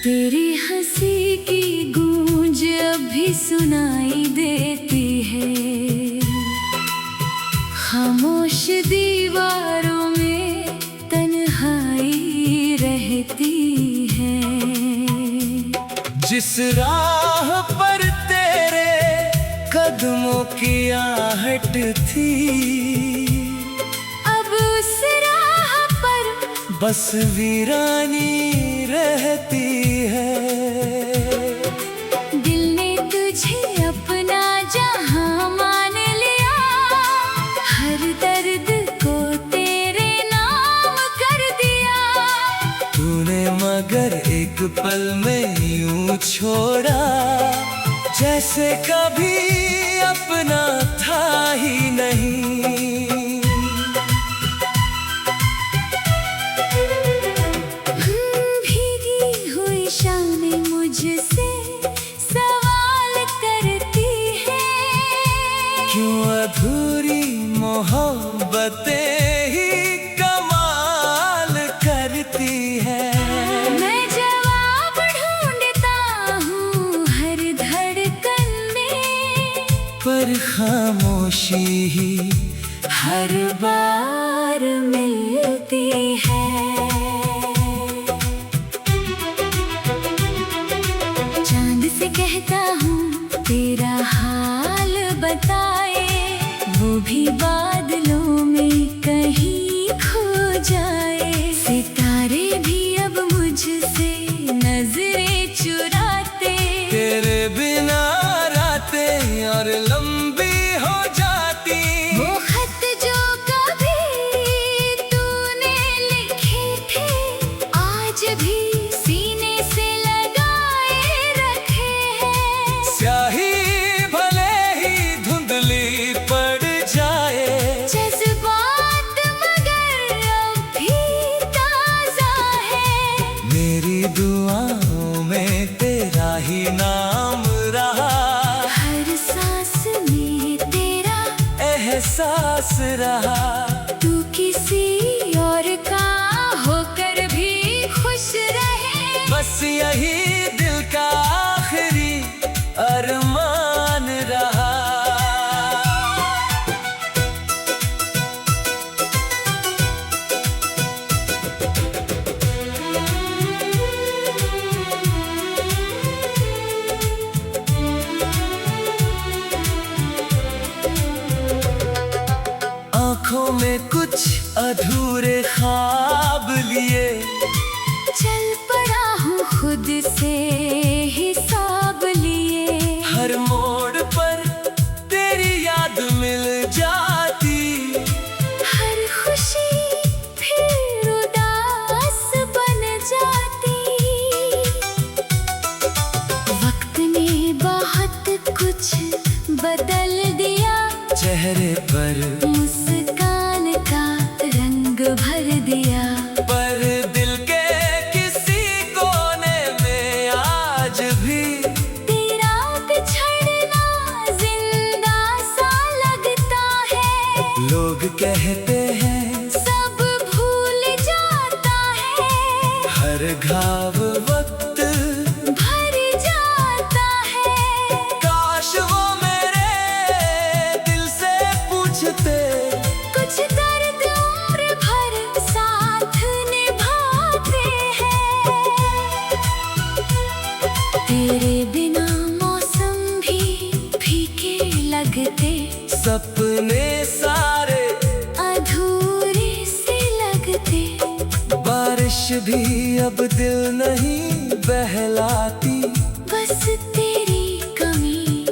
तेरी हंसी की गूंज अभी सुनाई देती है, खामोश दीवारों में तन्हाई रहती है। जिस राह पर तेरे कदमों की आहट थी, अब उस राह पर बस वीरानी रहती है। दिल ने तुझे अपना जहां मान लिया, हर दर्द को तेरे नाम कर दिया। तूने मगर एक पल में यूं छोड़ा, जैसे कभी अपना था ही नहीं। मुझसे सवाल करती है, क्यों अधूरी मोहब्बतें ही कमाल करती है। मैं जवाब ढूंढता हूँ हर धड़कन में, पर खामोशी ही हर बार मिलती है। कहता हूँ तेरा हाल बताए, वो भी बादलों में कहीं खो जाए। सितारे भी अब मुझसे नजरें चुराते, तेरे बिना रातें और लंबी हो जाती। वो खत जो कभी तूने लिखे थे, आज भी सीने से स्याही भले ही धुंधली पड़ जाए, जज्बात मगर अब भी ताजा है। मेरी दुआओं में तेरा ही नाम रहा, हर सांस में तेरा एहसास रहा। तू किसी और का होकर भी खुश रहे, बस यही दिल का आखिरी अरमान रहा। आँखों में कुछ अधूरे ख्वाब लिए, चल पड़ा हूँ खुद से हिसाब लिए। हर मोड़ पर तेरी याद मिल जाती, हर खुशी फिर उदास बन जाती। वक्त ने बहुत कुछ बदल दिया, चेहरे पर मुस्कान का रंग भर दिया। पर दिल के किसी कोने में आज भी तेरा बिछड़ना जिंदा सा लगता है। लोग कहते हैं सब भूल जाता है, हर घाव वक्त भर जाता है। काश वो मेरे दिल से पूछते, कुछ दर्द उम्र भर साथ निभाते हैं। तेरे बिना मौसम भी फीके लगते, सपने सारे अधूरे से लगते। बारिश भी अब दिल नहीं बहलाती, बस तेरी कमी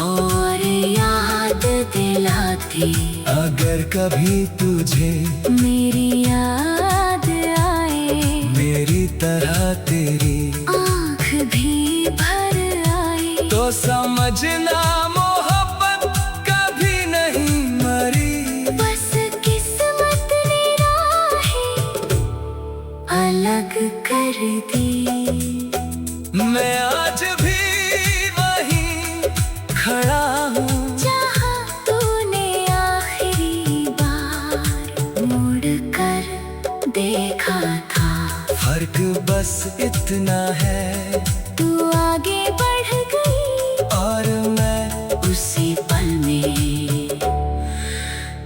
और याद दिलाती। अगर कभी तुझे मेरी याद आए, मेरी तरह तेरी आँख भी भर आए, तो समझना मोहब्बत कभी नहीं मरी। बस किस्मत ने राहें अलग कर दी। मैं आज भी वहीं खड़ा हूँ, जहाँ तूने आखिरी बार फर्क बस इतना है, तू आगे बढ़ गई और मैं उसी पल में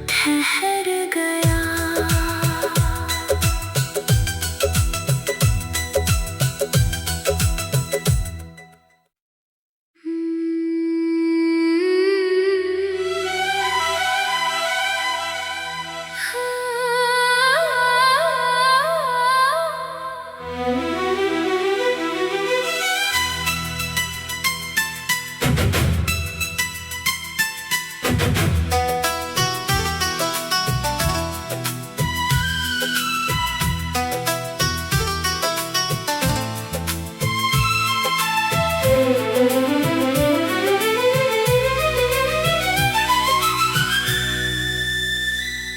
ठहर गया।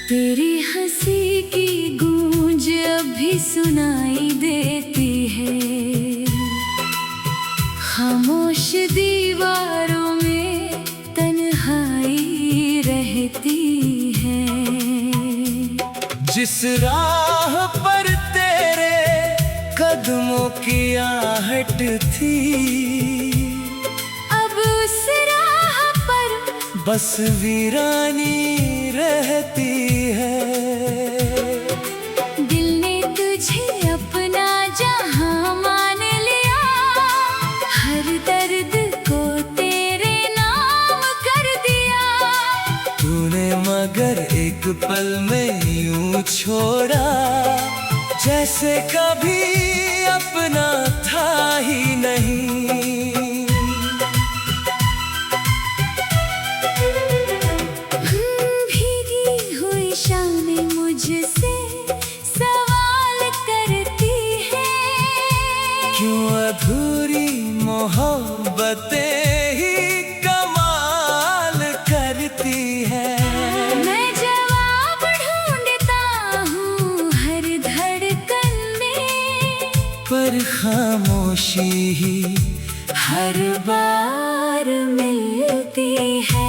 तेरी हंसी की गूंज अब भी सुनाई देती है, खामोश दीवारों में तन्हाई रहती है। जिस राह पर तेरे कदमों की आहट थी, अब उस राह पर बस वीरानी रहती है। दिल ने तुझे अपना जहां मान लिया, हर दर्द को तेरे नाम कर दिया। तूने मगर एक पल में यूं छोड़ा, जैसे कभी अपना था ही नहीं। मुझसे सवाल करती है, क्यों अधूरी मोहब्बतें ही कमाल करती है। मैं जवाब ढूंढता हूँ हर धड़कन में, पर खामोशी ही हर बार मिलती है।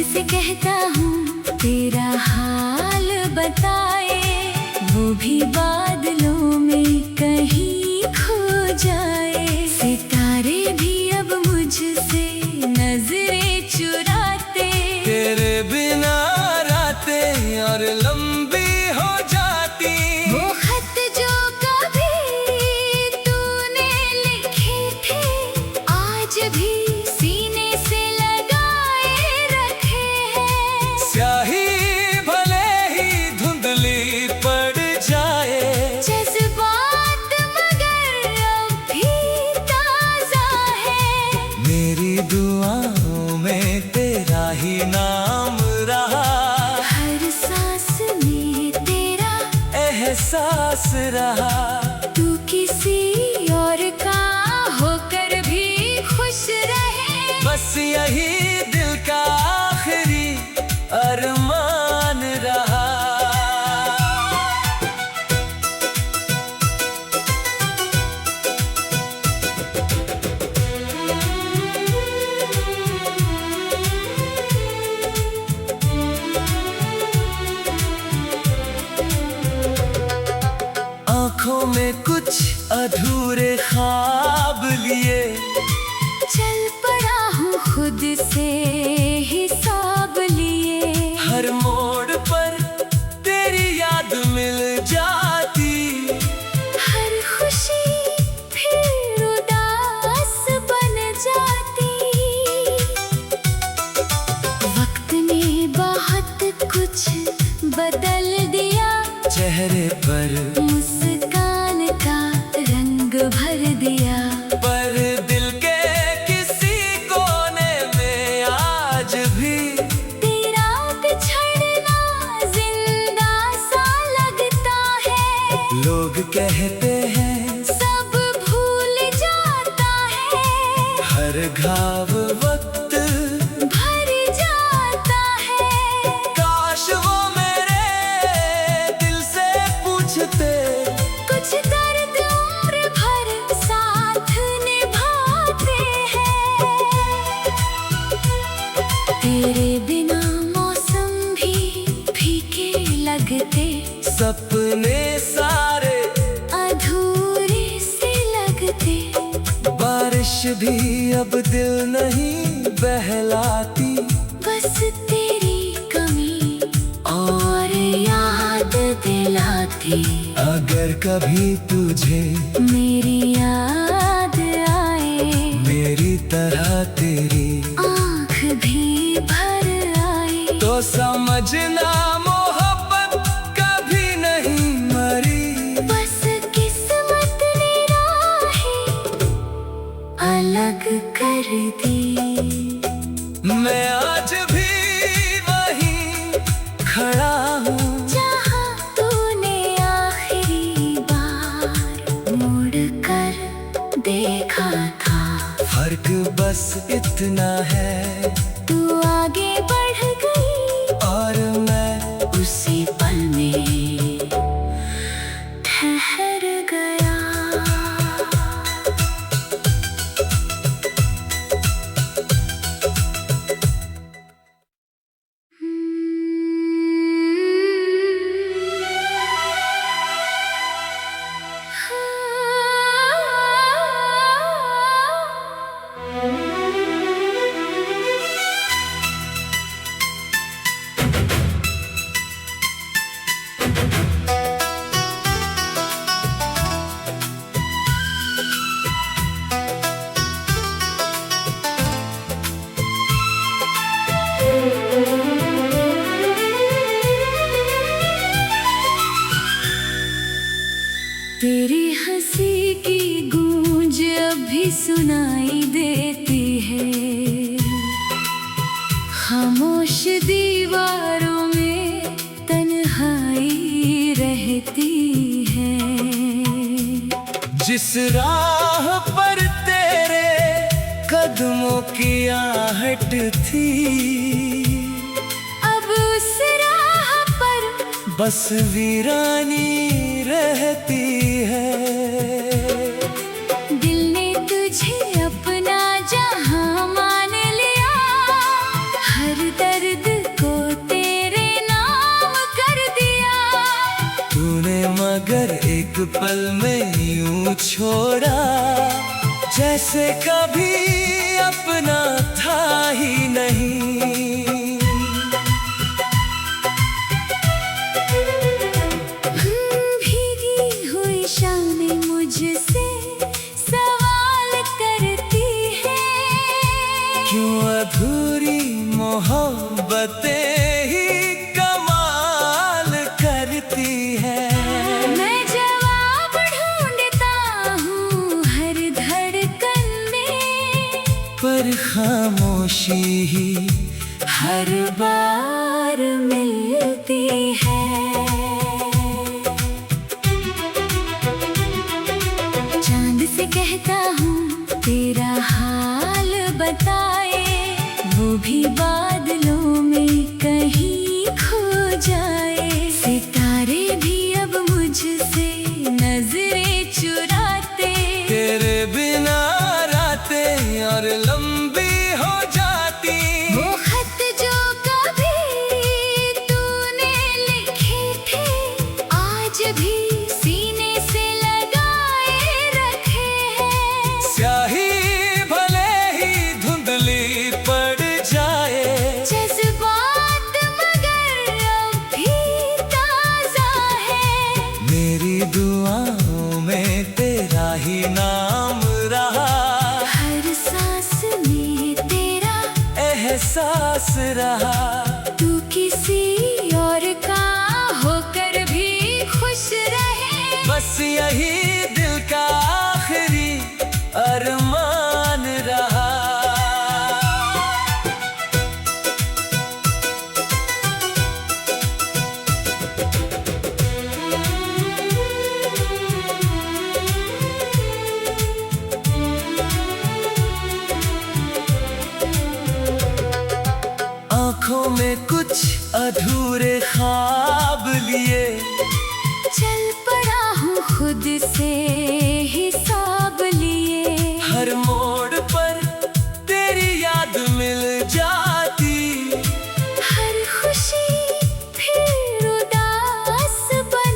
से कहता हूँ तेरा हाल बताए, वो भी बादलों में कहीं खो जाए। सितारे भी अब मुझसे नजरें चुराते, तेरे बिना रातें और लंबी हो जाती। वो खत जो कभी तूने लिखे थे, आज भी सीने से स्याही भले ही धुंधली पड़ जाए, जज्बात मगर अब भी ताजा है। मेरी दुआओं में तेरा ही नाम रहा, हर सांस में तेरा एहसास रहा। तू किसी और का होकर भी खुश रहे, बस यही दिल का आखिरी अरमान रहा। आँखों में कुछ अधूरे ख्वाब लिए, चल पड़ा हूँ खुद से हिसाब लिए। हर मोड़ पर तेरी याद मिल जाती, हर खुशी फिर उदास बन जाती। वक्त ने बहुत कुछ बदल दिया, चेहरे पर मुस्कान का रंग भर दिया। पर दिल के किसी कोने में आज भी तेरा बिछड़ना जिंदा सा लगता है। लोग कहते हैं सब भूल जाता है, हर घाव वक्त भर जाता है। काश वो मेरे दिल से पूछते, कुछ दर्द उम्र भर साथ निभाते हैं। तेरे बिना मौसम भी फीके सपने सारे अधूरे से लगते, बारिश भी अब दिल नहीं बहलाती। बस तेरी कमी और याद दिलाती। अगर कभी तुझे मेरी याद आए, मेरी तरह तेरी आँख भी भर आए, तो समझना मोहब्बत कभी नहीं मरी। बस किस्मत ने राहें अलग कर दी। मैं आज भी वहीं खड़ा हूँ जहाँ तूने आखिरी बार मुड़ कर देखा था। फर्क बस इतना है, तू आगे बढ़ गई और मैं उसी पल में ठहर गया। तेरी हंसी की गूंज अभी सुनाई देती है, खामोश दीवारों में तन्हाई रहती है। जिस राह पर तेरे कदमों की आहट थी, अब उस राह पर बस वीरानी रहती है। दिल ने तुझे अपना जहां मान लिया, हर दर्द को तेरे नाम कर दिया। तूने मगर एक पल में यूं छोड़ा, जैसे कभी अपना था ही नहीं। भीगी हुई शामें मुझसे सवाल करती है, क्यों अधूरी मोहब्बतें ही कमाल करती है। मैं जवाब ढूंढता हूँ हर धड़कन में, पर खामोशी ही हर बार मिलती है। चांद से कहता हूँ तेरा हाल बताए, वो भी बादलों में कहीं खो जाए। सितारे भी अब मुझसे नजरें चुराते, तेरे बिना रातें और लंबी हो जाती। वो खत जो कभी तूने लिखे थे, आज भी सीने से लगाए रखे हैं। स्याही भले ही धुंधली पड़ जाए, जज्बात मगर अब भी ताजा है। मेरी दुआओं में तेरा ही नाम रहा, हर सांस में तेरा एहसास रहा। तू किसी और का होकर भी खुश रहे, बस यही दिल का आखिरी अरमान रहा। आँखों में कुछ अधूरे ख्वाब लिए, चल पड़ा हूँ खुद से हिसाब लिए। हर मोड़ पर तेरी याद मिल जाती। हर खुशी फिर उदास बन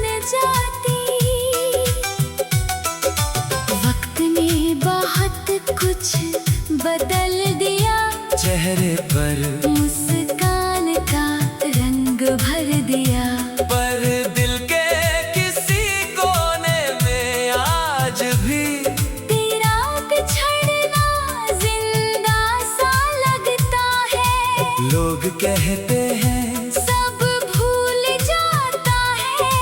चेहरे पर मुस्कान का रंग भर दिया। पर दिल के किसी कोने में आज भी तेरा बिछड़ना जिंदा सा लगता है। लोग कहते हैं सब भूल जाता है।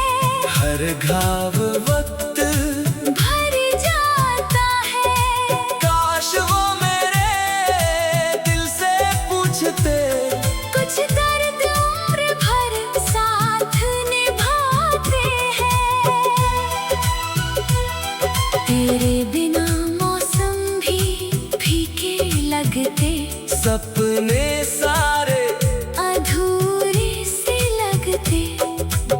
हर घाव वक्त भर जाता है। काश वो मेरे दिल से पूछते कुछ दर्द उम्र भर साथ निभाते हैं। तेरे बिना मौसम भी फीके लगते। सपने सारे अधूरे से लगते।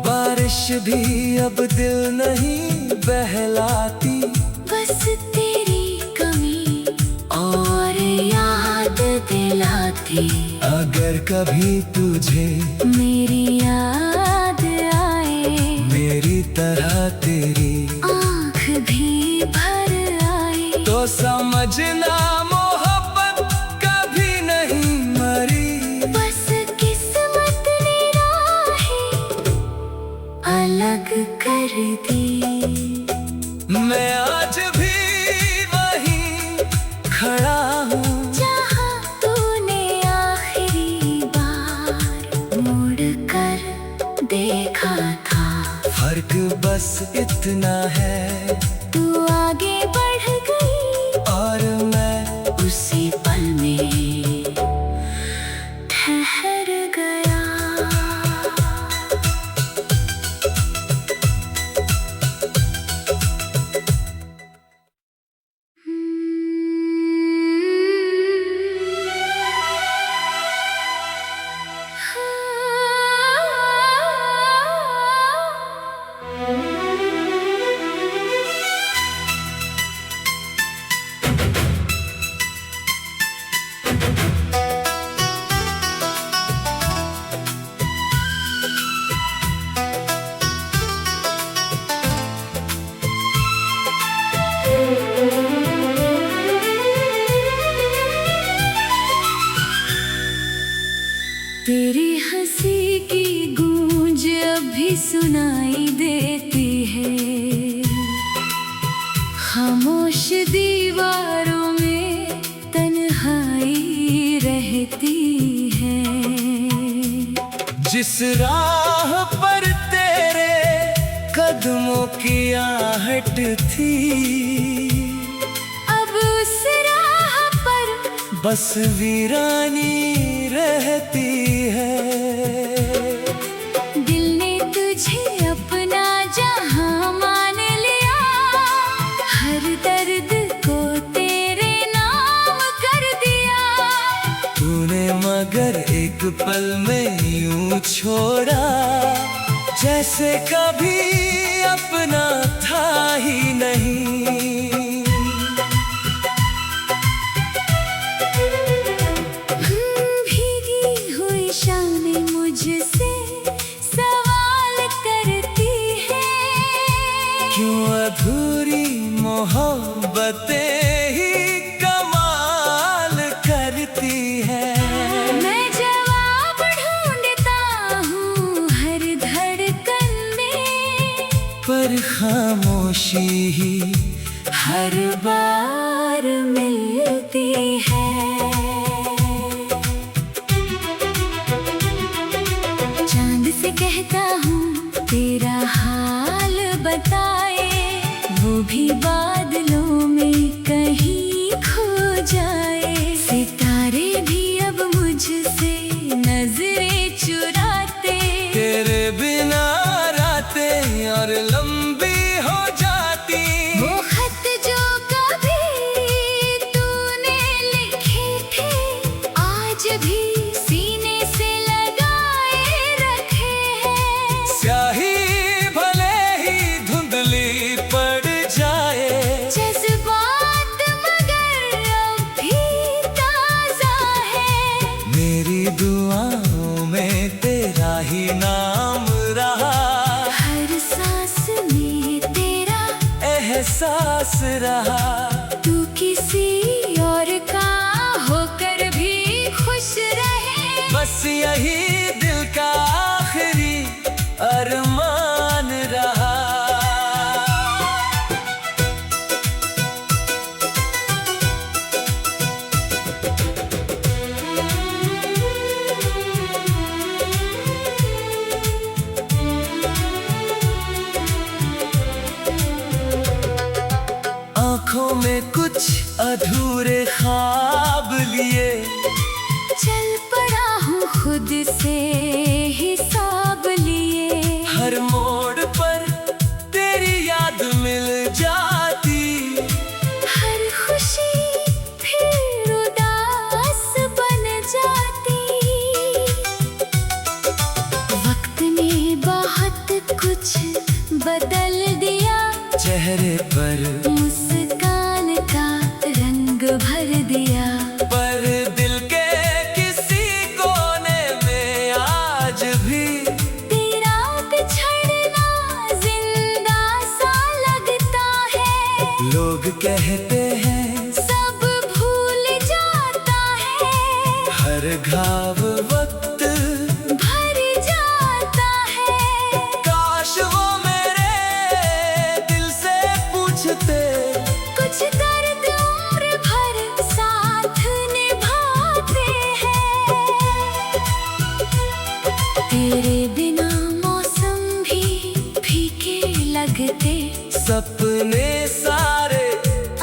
बारिश भी अब दिल नहीं बहलाती। बस तेरी कमी और याद दिलाती। अगर कभी तुझे मेरी याद आए। मेरी तरह तेरी आँख भी भर आए। तो समझना मोहब्बत कभी नहीं मरी। बस किस्मत ने राहें अलग कर दी। मैं आज भी वहीं खड़ा हूँ जहाँ तूने आखिरी बार मुड़ कर देखा था। फर्क बस इतना है तू आगे बढ़ गई और मैं उसी पल में ठहर गया। तेरी हंसी की गूंज अभी सुनाई देती है। खामोश दीवारों में तन्हाई रहती है। जिस राह पर तेरे कदमों की आहट थी। अब उस राह पर बस वीरानी रहती है। दिल ने तुझे अपना जहां मान लिया। हर दर्द को तेरे नाम कर दिया। तूने मगर एक पल में यूं छोड़ा जैसे कभी अपना था ही नहीं। भीगी हुई शामें मुझसे सवाल करती है। क्यों अधूरी मोहब्बतें ही कमाल करती है। मैं जवाब ढूंढता हूँ हर धड़कन में। पर खामोशी ही हर बार मिलती है। चांद से कहता हूँ तेरा हाल बताए। वो भी बादलों में कहीं खो जाए। सितारे भी अब मुझसे नजरें चुराते। तेरे बिना रातें और लंबी हो जाती। वो खत जो कभी तूने लिखे थे आज भी सीने से लगाए रखे हैं। स्याही भले ही धुंधली पड़ जाए। जज्बात मगर अब भी ताजा है। मेरी दुआओं में तेरा ही नाम रहा। हर सांस में तेरा एहसास रहा। तू किसी और का होकर भी खुश बस यही दिल का आखिरी अरमान रहा। आँखों में कुछ अधूरे ख्वाब लिए चल पड़ा हूँ खुद से हिसाब लिए। हर मोड़ पर तेरी याद मिल जाती, हर खुशी फिर उदास बन जाती। वक्त ने बहुत कुछ बदल दिया, चेहरे पर मुस्कान का रंग भर दिया। पर दिल के किसी कोने में आज भी तेरा बिछड़ना जिंदा सा लगता है। लोग कहते हैं सब भूल जाता है, हर घाव वक्त भर जाता है। काश वो मेरे दिल से पूछते, कुछ दर्द उम्र भर साथ निभाते हैं। तेरे बिना मौसम भी फीके लगते, सपने सारे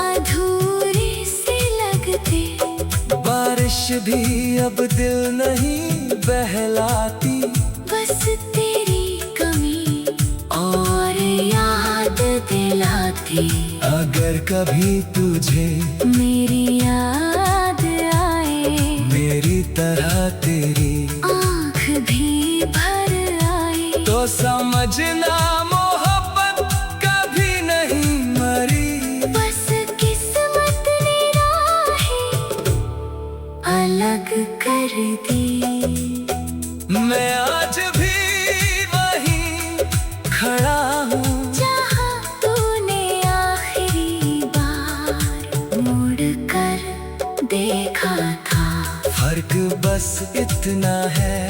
अधूरे से लगते। बारिश भी अब दिल नहीं बहलाती, बस तेरी कमी और याद दिलाती। अगर कभी तुझे मेरी याद आए, मेरी तरह तेरी आँख भी भर आए, तो समझना मोहब्बत कभी नहीं मरी। बस किस्मत ने राहें अलग कर दी। मैं आज भी वहीं खड़ा हूँ, जहाँ तूने आखिरी बार मुड़ कर देखा था। फर्क बस इतना है